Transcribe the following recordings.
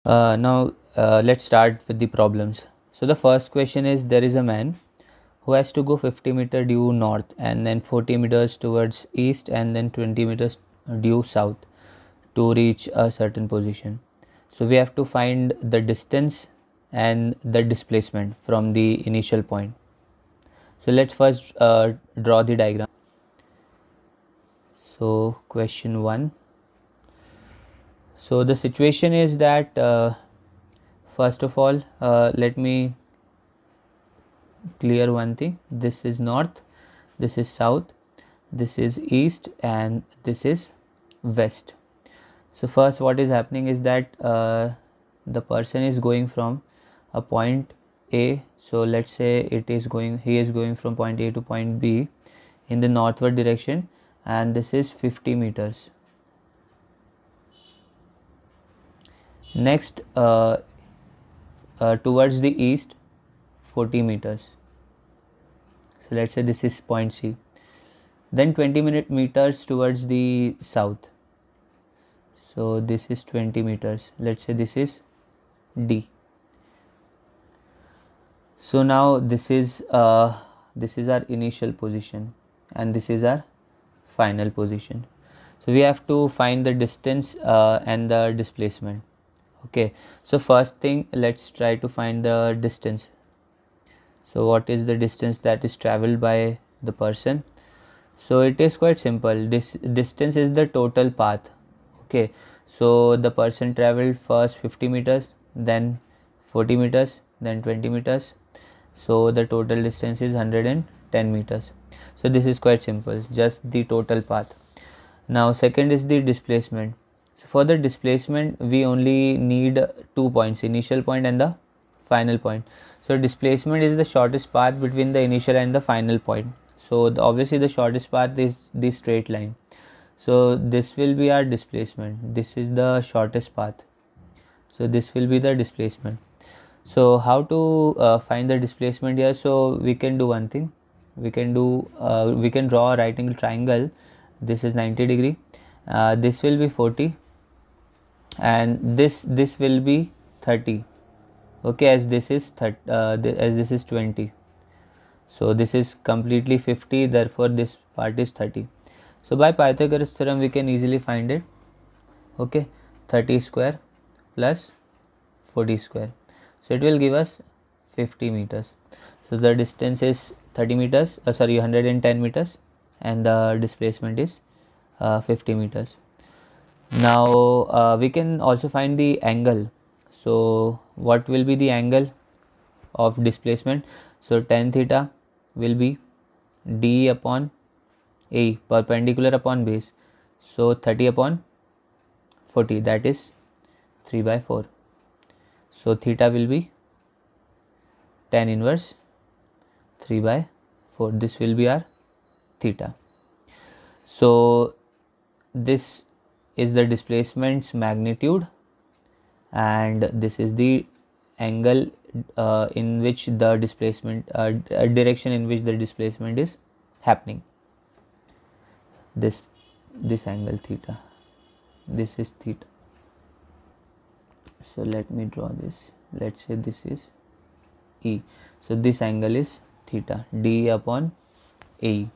Now let's start with the problems. So the first question is, there is a man who has to go 50 meter due north and then 40 meters towards east and then 20 meters due south to reach a certain position. So we have to find the distance and the displacement from the initial point. So let's first draw the diagram. So question 1. So the situation is that first of all, let me clear one thing. This is north, this is south, this is east, and this is west. So first what is happening is that the person is going from a point A. So let's say he is going from point A to point B in the northward direction, and this is 50 meters. Next, towards the east, 40 meters. So let's say this is point C. Then 20 meters towards the south. So this is 20 meters. Let's say this is D. So now this is our initial position and this is our final position. So we have to find the distance and the displacement. Okay, so first thing, let's try to find the distance. So what is the distance that is traveled by the person? So it is quite simple. This distance is the total path. Okay, so the person traveled first 50 meters, then 40 meters, then 20 meters. So the total distance is 110 meters. So this is quite simple, just the total path. Now second is the displacement. So for the displacement we only need 2 points, initial point and the final point. So displacement is the shortest path between the initial and the final point. So obviously the shortest path is the straight line. So this will be our displacement. This is the shortest path. So this will be the displacement. So how to find the displacement here? So we can do one thing. We can draw a right angle triangle. This is 90 degree. This will be 40 and this will be 30. Okay, as this is 20. So this is completely 50, therefore this part is 30. So by Pythagoras theorem we can easily find it. Okay, 30 square plus 40 square. So it will give us 50 meters. So the distance is 110 meters and the displacement is 50 meters. Now we can also find the angle. So what will be the angle of displacement? So tan theta will be d upon a, perpendicular upon base. So 30 upon 40, that is 3 by 4. So theta will be tan inverse 3 by 4. This will be our theta. So this is the displacement's magnitude and this is the angle in which the displacement direction in which the displacement is happening. This angle theta, this is theta. So let me draw this. Let's say this is E. So this angle is theta, d upon AE.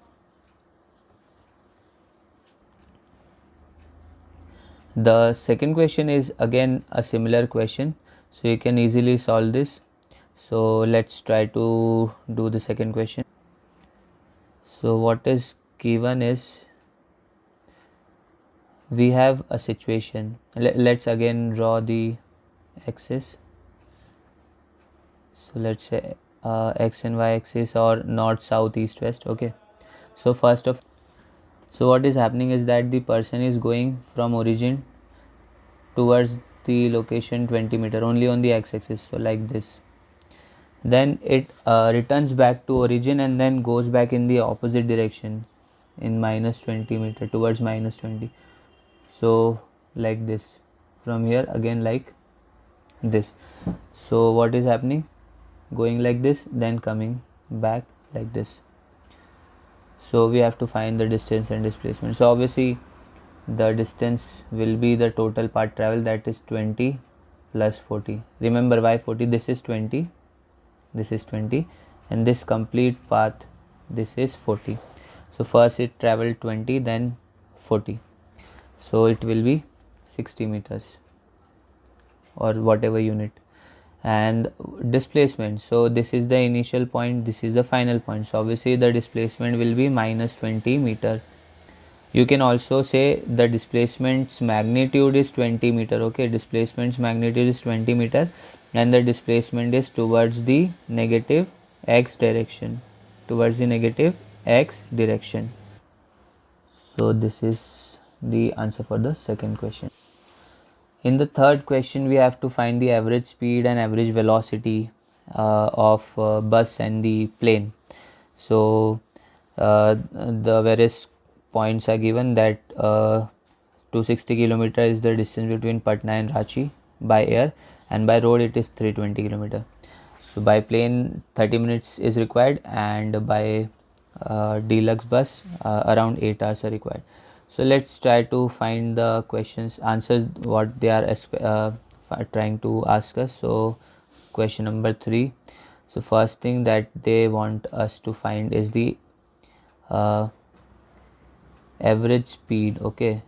The second question is again a similar question, so you can easily solve this. So let's try to do the second question. So what is given is, we have a situation. Let's again draw the axis. So let's say x and y axis or north, south, east, west. Okay, so so what is happening is that the person is going from origin towards the location 20 meter only on the x-axis, so like this. Then it returns back to origin and then goes back in the opposite direction in minus 20 meter towards minus 20. So like this, from here again like this. So what is happening? Going like this, then coming back like this. So we have to find the distance and displacement. So obviously the distance will be the total path travel, that is 20 plus 40. Remember why 40? This is 20, this is 20, and this complete path, this is 40. So first it traveled 20, then 40. So it will be 60 meters or whatever unit. And displacement, so this is the initial point, this is the final point, so obviously the displacement will be minus 20 meter. You can also say the displacement's magnitude is 20 meter. Okay, displacement's magnitude is 20 meter and the displacement is towards the negative x direction, towards the negative x direction. So this is the answer for the second question. In the third question, we have to find the average speed and average velocity of bus and the plane. So the various points are given that 260 km is the distance between Patna and Ranchi by air, and by road it is 320 km. So by plane 30 minutes is required, and by deluxe bus around 8 hours are required. So let's try to find the questions answers what they are trying to ask us. So question number 3. So first thing that they want us to find is the average speed. Okay,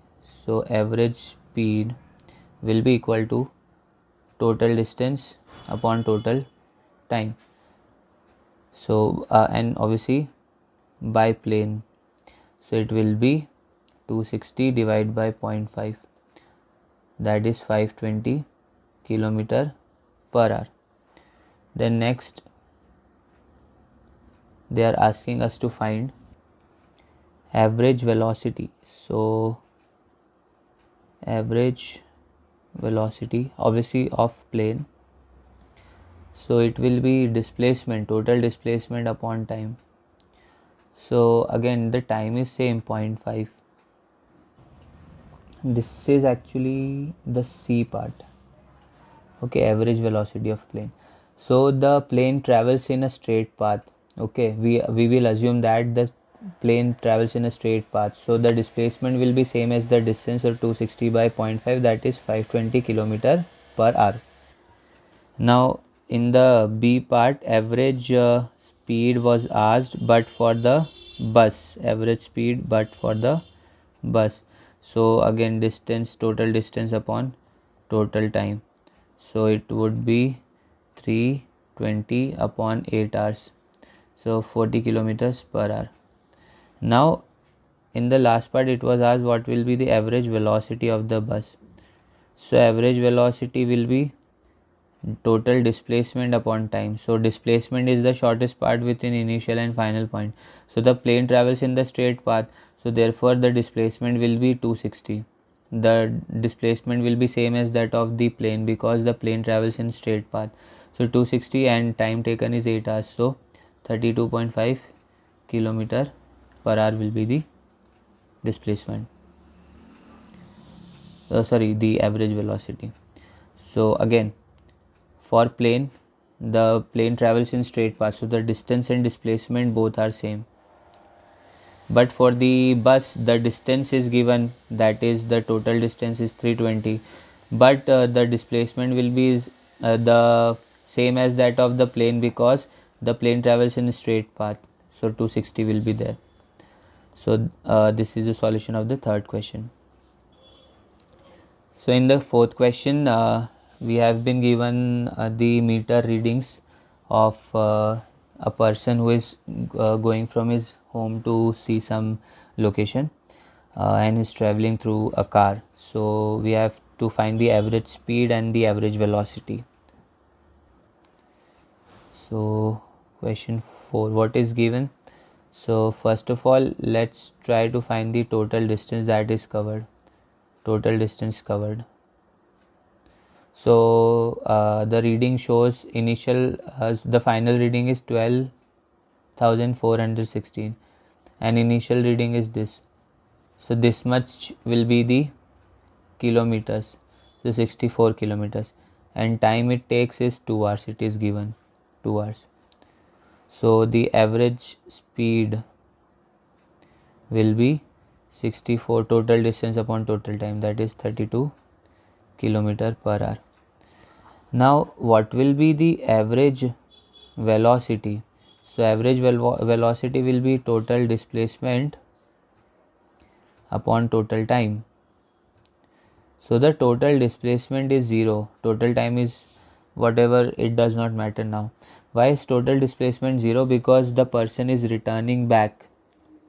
so average speed will be equal to total distance upon total time. So and obviously by plane, so it will be 260 divided by 0.5, that is 520 kilometer per hour. Then next they are asking us to find average velocity. So average velocity obviously of plane, so it will be displacement, total displacement upon time. So again the time is same, 0.5. This is actually the C part. Okay, average velocity of plane. So the plane travels in a straight path. Okay, we will assume that the plane travels in a straight path, so the displacement will be same as the distance, or 260 by 0.5, that is 520 kilometer per hour. Now in the B part, average speed was asked but for the bus, average speed but for the bus. So again distance, total distance upon total time, so it would be 320 upon 8 hours, so 40 kilometers per hour. Now in the last part it was asked what will be the average velocity of the bus. So average velocity will be total displacement upon time. So displacement is the shortest part within initial and final point. So the plane travels in the straight path, so therefore the displacement will be 260. The displacement will be same as that of the plane because the plane travels in straight path. So 260 and time taken is 8 hours, so 32.5 kilometer per hour will be the displacement. The average velocity. So again for plane, the plane travels in straight path, so the distance and displacement both are same. But for the bus the distance is given, that is the total distance is 320, but the displacement will be the same as that of the plane because the plane travels in a straight path, so 260 will be there. So this is the solution of the third question. So in the fourth question we have been given the meter readings of a person who is going from his home to see some location and is traveling through a car. So we have to find the average speed and the average velocity. So question 4, what is given? So first of all let's try to find the total distance that is covered, total distance covered. So the reading shows initial the final reading is 12,416 and initial reading is this. So this much will be the kilometers, so 64 kilometers, and time it takes is 2 hours, it is given 2 hours. So the average speed will be 64 total distance upon total time, that is 32 kilometer per hour. Now what will be the average velocity? So average velocity will be total displacement upon total time. So the total displacement is 0, total time is whatever, it does not matter now. Why is total displacement 0? Because the person is returning back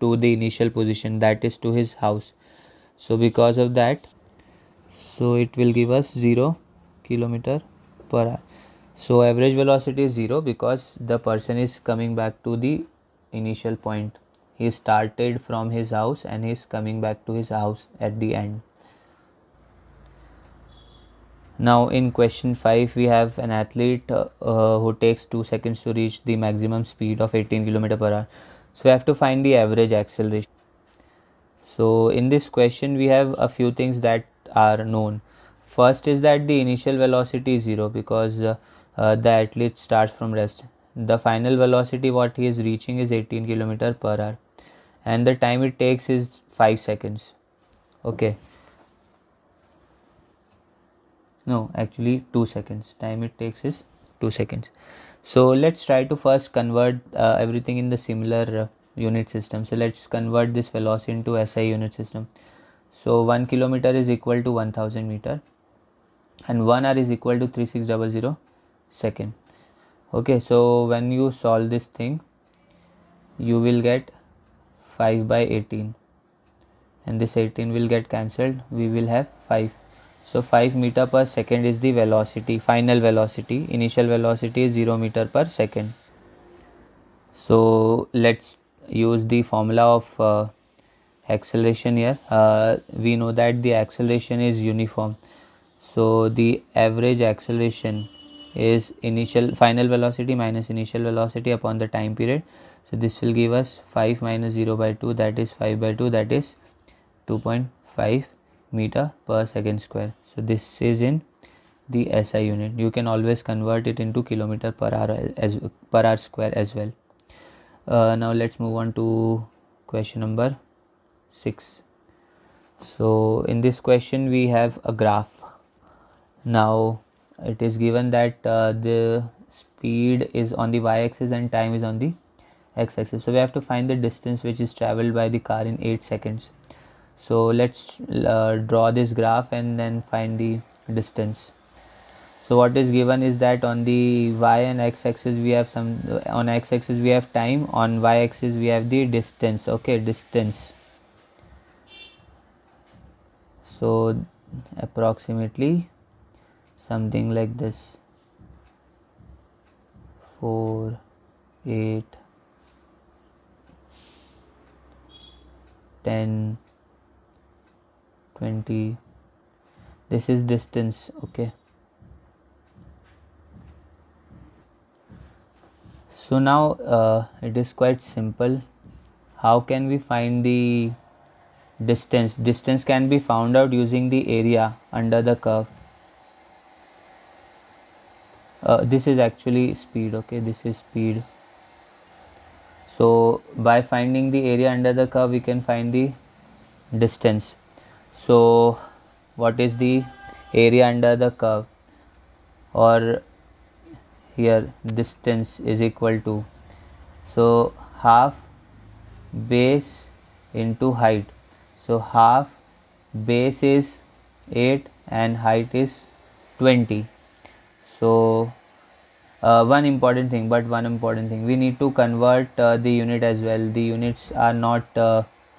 to the initial position, that is to his house. So because of that, so it will give us 0 kilometer per hour. So average velocity is 0 because the person is coming back to the initial point. He started from his house and he is coming back to his house at the end. Now in question 5 we have an athlete who takes 2 seconds to reach the maximum speed of 18 km per hour. So we have to find the average acceleration. So in this question we have a few things that are known. First is that the initial velocity is 0 because the athlete starts from rest. The final velocity what he is reaching is 18 km per hour and the time it takes is 5 seconds. Okay. No, actually 2 seconds. Time it takes is 2 seconds. So let's try to first convert everything in the similar unit system. So let's convert this velocity into SI unit system. So 1 kilometer is equal to 1000 meter and 1 hour is equal to 3600 second. Okay, so when you solve this thing you will get 5 by 18 and this 18 will get cancelled, we will have 5. So 5 meter per second is the velocity, final velocity. Initial velocity is 0 meter per second. So let's use the formula of acceleration here. We know that the acceleration is uniform. So the average acceleration is final velocity minus initial velocity upon the time period. So this will give us 5 minus 0 by 2, that is 5 by 2, that is 2.5 meter per second square. So this is in the SI unit. You can always convert it into kilometer per hour square as well. Now let's move on to question number 6. So in this question we have a graph. Now it is given that the speed is on the y-axis and time is on the x-axis. So we have to find the distance which is traveled by the car in 8 seconds. So let's draw this graph and then find the distance. So what is given is that on the y and x axis we have on x axis we have time, on y axis we have the distance. Okay, distance. So approximately something like this: 4, 8, 10, 20. This is distance. Okay, so now it is quite simple. How can we find the distance? Distance can be found out using the area under the curve. This is actually speed. Okay, this is speed. So by finding the area under the curve we can find the distance. So what is the area under the curve, or here distance is equal to, so half base into height. So half base is 8 and height is 20. So one important thing, we need to convert the unit as well. The units are not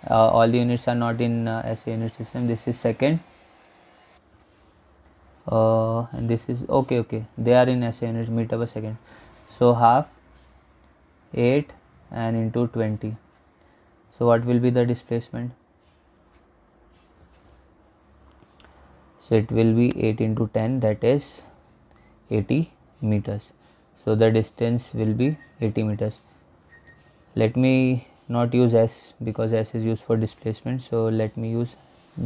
all the units are not in SI unit system. This is second and this is okay, they are in SI unit, meter per second. So half 8 and into 20. So what will be the displacement? So it will be 8 into 10, that is 80 meters. So the distance will be 80 meters. Let me not use S because S is used for displacement, so let me use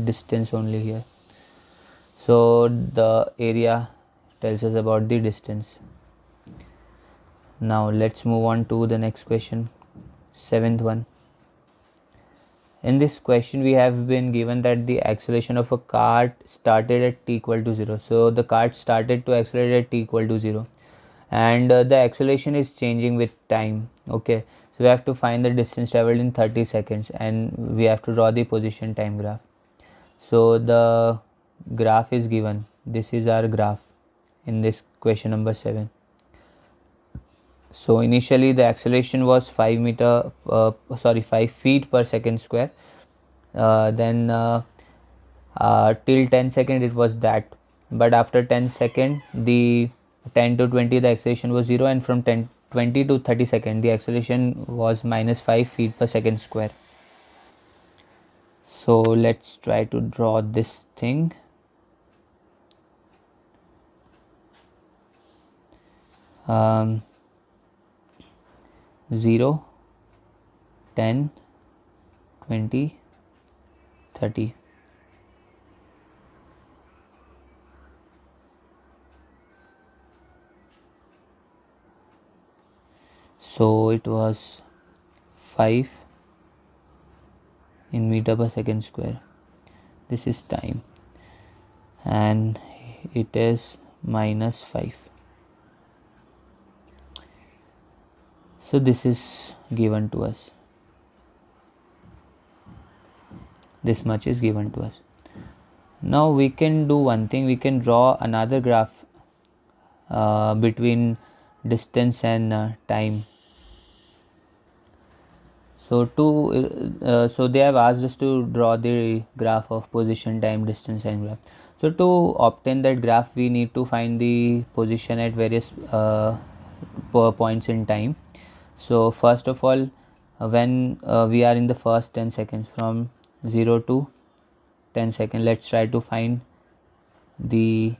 distance only here. So the area tells us about the distance. Now let's move on to the next question, 7th one. In this question we have been given that the acceleration of a cart started at t equal to 0. So the cart started to accelerate at t equal to 0, and the acceleration is changing with time. Okay, so we have to find the distance traveled in 30 seconds, and we have to draw the position time graph. So the graph is given. This is our graph in this question number 7. So initially the acceleration was 5 feet per second square. Then till 10 second it was that, but after 10 second, the 10 to 20 the acceleration was 0, and from 20 to 30 second the acceleration was minus 5 feet per second square. So let's try to draw this thing. um, 0, 10, 20, 30. So it was 5 in meter per second square. This is time, and it is minus 5. So this is given to us. This much is given to us. Now we can do one thing. We can draw another graph between distance and time. So so they have asked us to draw the graph of position, time, distance, and graph. So to obtain that graph, we need to find the position at various points in time. So first of all, when we are in the first 10 seconds, from 0 to 10 seconds, let's try to find the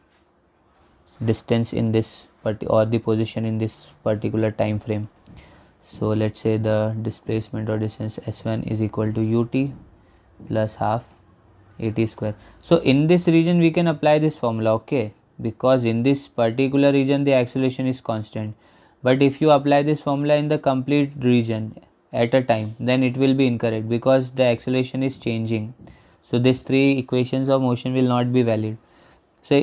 distance in this or the position in this particular time frame. So let's say the displacement or distance s1 is equal to ut plus half at square. So in this region we can apply this formula, okay, because in this particular region the acceleration is constant. But if you apply this formula in the complete region at a time, then it will be incorrect because the acceleration is changing. So these three equations of motion will not be valid. So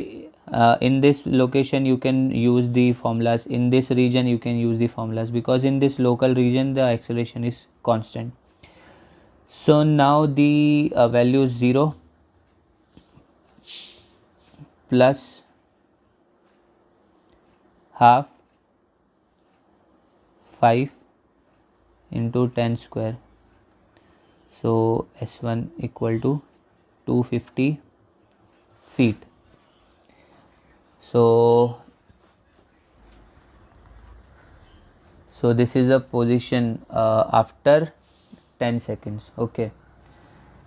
in this location you can use the formulas, in this region you can use the formulas, because in this local region the acceleration is constant. So now the value is 0 plus half 5 into 10 square. So s1 equal to 250 feet. So this is the position after 10 seconds. Okay,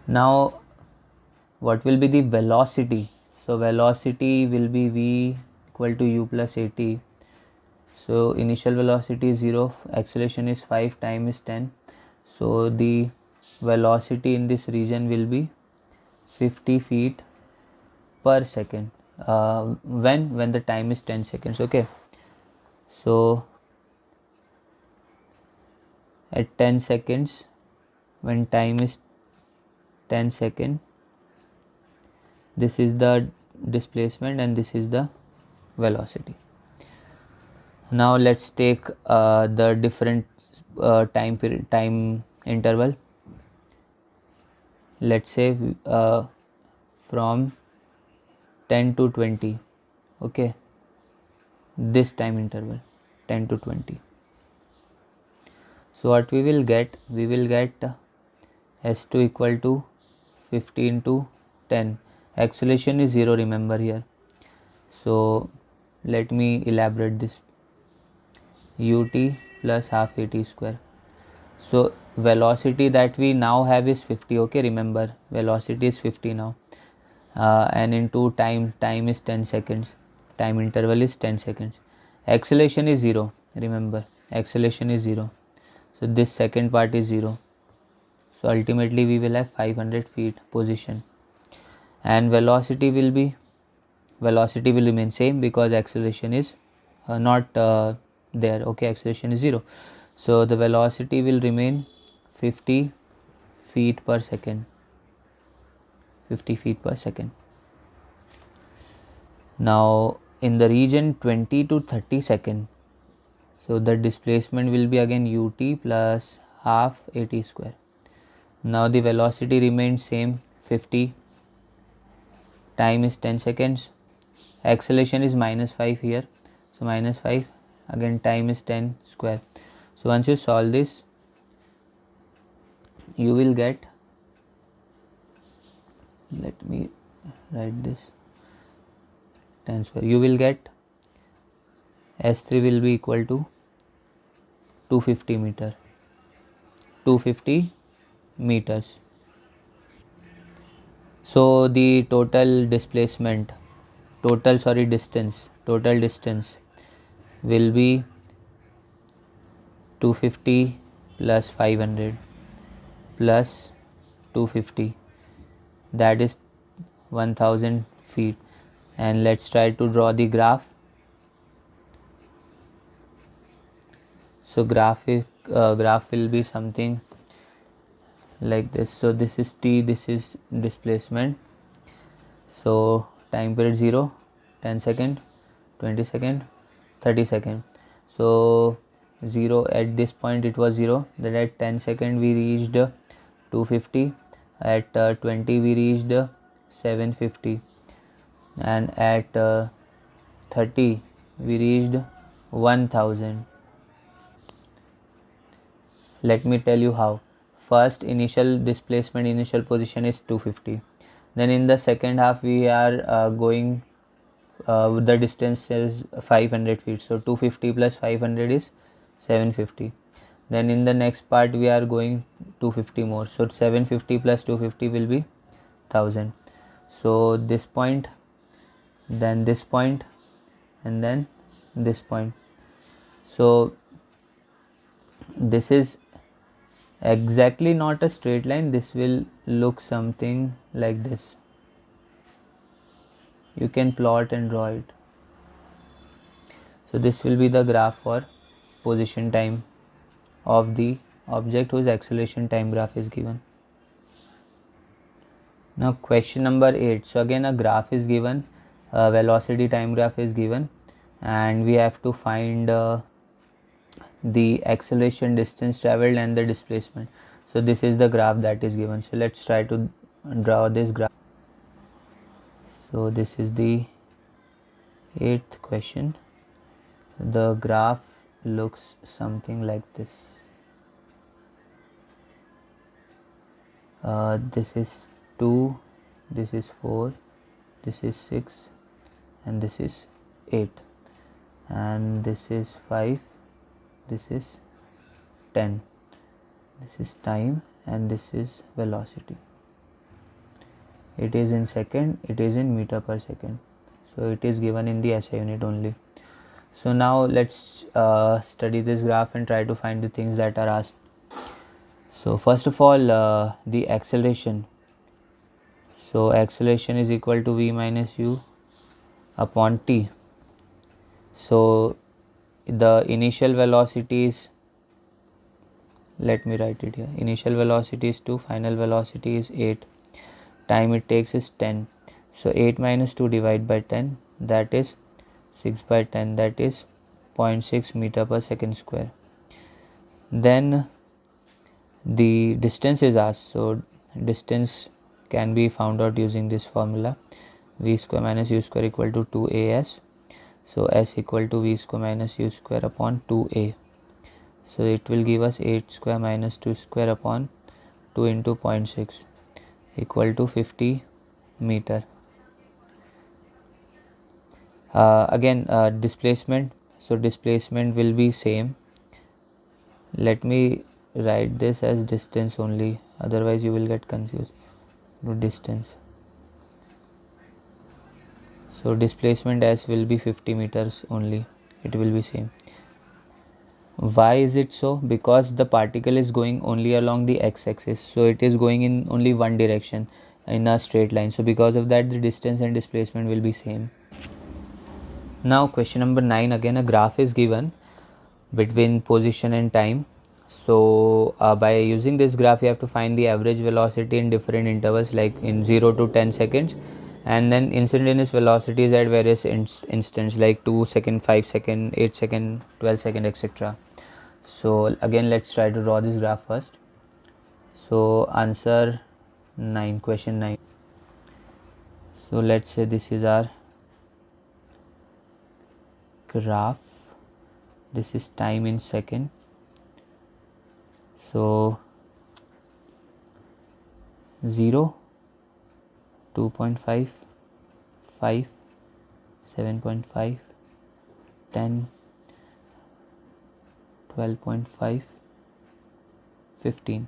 now what will be the velocity? So velocity will be v equal to u plus at. So initial velocity is 0, acceleration is 5, time is 10. So the velocity in this region will be 50 feet per second when the time is 10 seconds. Okay, so at 10 seconds, when time is 10 seconds, this is the displacement and this is the velocity. Now let's take the different time interval. Let's say from 10 to 20. Okay, this time interval 10 to 20. So what we will get s2 equal to 50 into 10. Acceleration is 0, remember here. So let me elaborate this. Ut plus half at square. So velocity that we now have is 50. Okay, remember velocity is 50 now, and into time is 10 seconds. Time interval is 10 seconds. Acceleration is 0, remember acceleration is 0. So this second part is 0. So ultimately we will have 500 feet position, and velocity will remain same because acceleration is not there. Okay, acceleration is 0. So the velocity will remain 50 feet per second. 50 feet per second. Now in the region 20 to 30 second, so the displacement will be again ut plus half at square. Now the velocity remains same, 50, time is 10 seconds, acceleration is -5 here, so -5, again time is 10 square. So once you solve this, you will get, let me write this, 10 square, you will get S3 will be equal to 250 meter, 250 meters. So the total displacement, total distance will be 250 plus 500 plus 250, that is 1000 feet. And let's try to draw the graph. So graph will be something like this. So this is t, this is displacement. So time period 0, 10 second, 20 second, 30 second. So 0 at this point it was 0, then at 10 second we reached 250, at 20 we reached 750, and at 30 we reached 1000. Let me tell you how. First, initial displacement, initial position is 250. Then in the second half we are going, the distance is 500 feet. So 250 plus 500 is 750. Then in the next part we are going 250 more. So 750 plus 250 will be 1000. So this point, then this point, and then this point. So this is exactly not a straight line, this will look something like this. You can plot and draw it. So this will be the graph for position time of the object whose acceleration time graph is given. Now question number 8. So again a graph is given, velocity time graph is given, and we have to find the acceleration, distance traveled, and the displacement. So this is the graph that is given. So let's try to draw this graph. So this is the 8th question. The graph looks something like this. This is 2, this is 4, this is 6, and this is 8, and this is 5, this is 10, this is time, and this is velocity. It is in second, it is in meter per second, so it is given in the SI unit only. So now let's study this graph and try to find the things that are asked. So first of all, the acceleration. So acceleration is equal to v minus u upon t. So the initial velocity is, let me write it here, initial velocity is 2, final velocity is 8, time it takes is 10. So 8 minus 2 divided by 10, that is 6 by 10, that is 0.6 meter per second square. Then the distance is asked. So distance can be found out using this formula, v square minus u square equal to 2as. So s equal to v square minus u square upon 2a. So it will give us 8 square minus 2 square upon 2 into 0.6 equal to 50 meter. Again displacement. So displacement will be same. Let me write this as distance only, otherwise you will get confused. Distance. So displacement s will be 50 meters only, it will be same. Why is it so? Because the particle is going only along the x-axis, so it is going in only one direction in a straight line. So because of that the distance and displacement will be same. Now question number 9, again a graph is given between position and time. So by using this graph, you have to find the average velocity in different intervals, like in 0 to 10 seconds, and then instantaneous velocities at various instants, like 2 second, 5 second, 8 second, 12 second, etc. So again, let's try to draw this graph first. So answer 9, question 9. So let's say this is our graph, this is time in second. So 0, 2.5, 5, 7.5, 10, 12.5, 15.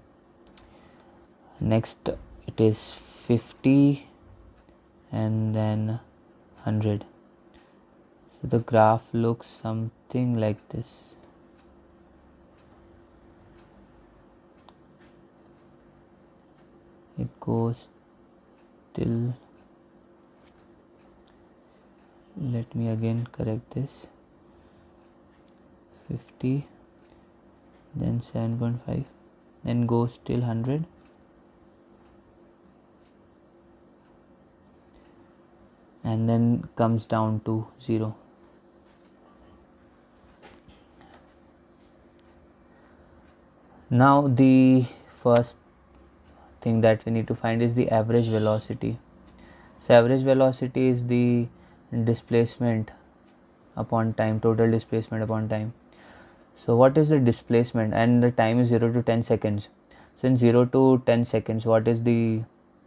Next it is 50 and then 100. So the graph looks something like this. It goes till, let me again correct this, 50, then 7.5, then goes till 100, and then comes down to 0. Now the first thing that we need to find is the average velocity. So average velocity is the displacement upon time, total displacement upon time. So what is the displacement, and the time is 0 to 10 seconds. So in 0 to 10 seconds, what is the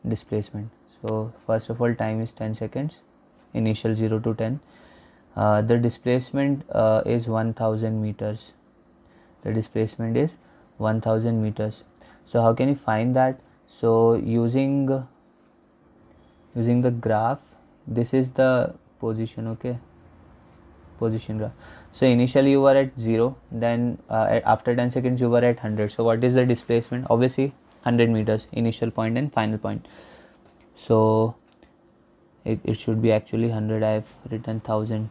displacement? So first of all, time is 10 seconds, initial 0 to 10. The displacement is 1000 meters. The displacement is 1000 meters. So how can you find that? So using the graph, this is the position, okay, position graph. So initially you were at 0, then after 10 seconds you were at 100. So what is the displacement? Obviously 100 meters, initial point and final point. So it should be actually 100. I have written 1000,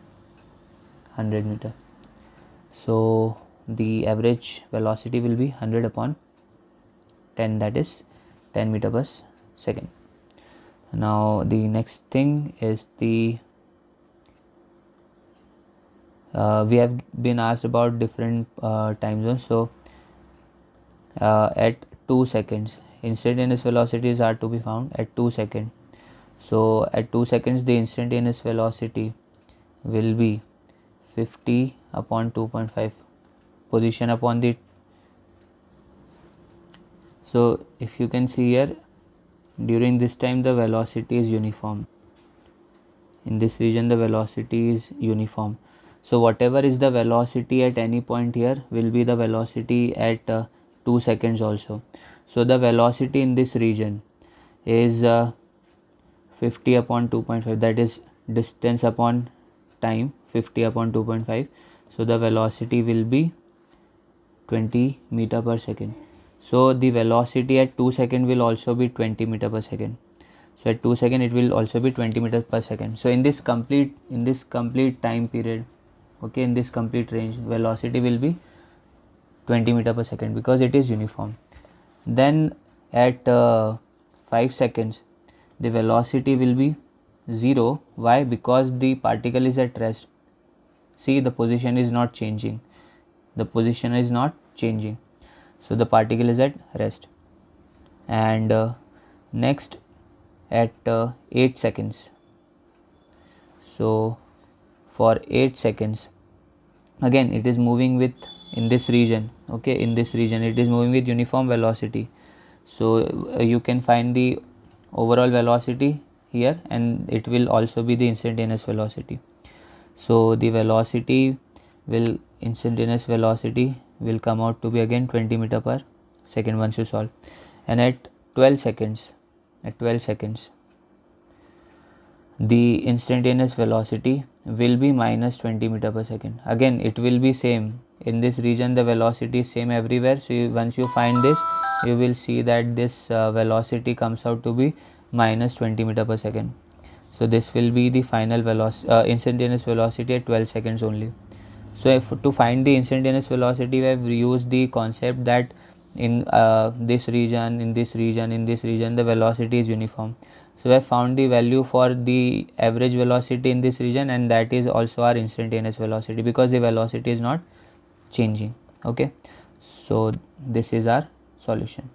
100 meter. So the average velocity will be 100 upon 10, that is 10 meter per second. Now the next thing is the we have been asked about different time zones. So at 2 seconds, instantaneous velocities are to be found at 2 seconds. So at 2 seconds, the instantaneous velocity will be 50 upon 2.5, position upon the. So if you can see here, during this time the velocity is uniform. In this region the velocity is uniform. So whatever is the velocity at any point here will be the velocity at 2 seconds also. So the velocity in this region is 50 upon 2.5, that is distance upon time, 50 upon 2.5. So the velocity will be 20 meter per second. So the velocity at 2 seconds will also be 20 meter per second. So at 2 seconds it will also be 20 meters per second. So in this complete time period, okay, in this complete range, velocity will be 20 meter per second because it is uniform. Then at 5 seconds the velocity will be 0. Why? Because the particle is at rest. See, the position is not changing. The position is not changing. So the particle is at rest. And next at 8 seconds. So for 8 seconds, again it is moving with, in this region, okay, in this region it is moving with uniform velocity. So you can find the overall velocity here, and it will also be the instantaneous velocity. So the instantaneous velocity will come out to be again 20 meter per second once you solve. And at 12 seconds, the instantaneous velocity will be minus 20 meter per second. Again it will be same. In this region the velocity is same everywhere. So once you find this, you will see that this velocity comes out to be minus 20 meter per second. So this will be the final instantaneous velocity at 12 seconds only. So if to find the instantaneous velocity, we have used the concept that in this region, in this region, in this region, the velocity is uniform. So we have found the value for the average velocity in this region, and that is also our instantaneous velocity, because the velocity is not changing. Okay, so this is our solution.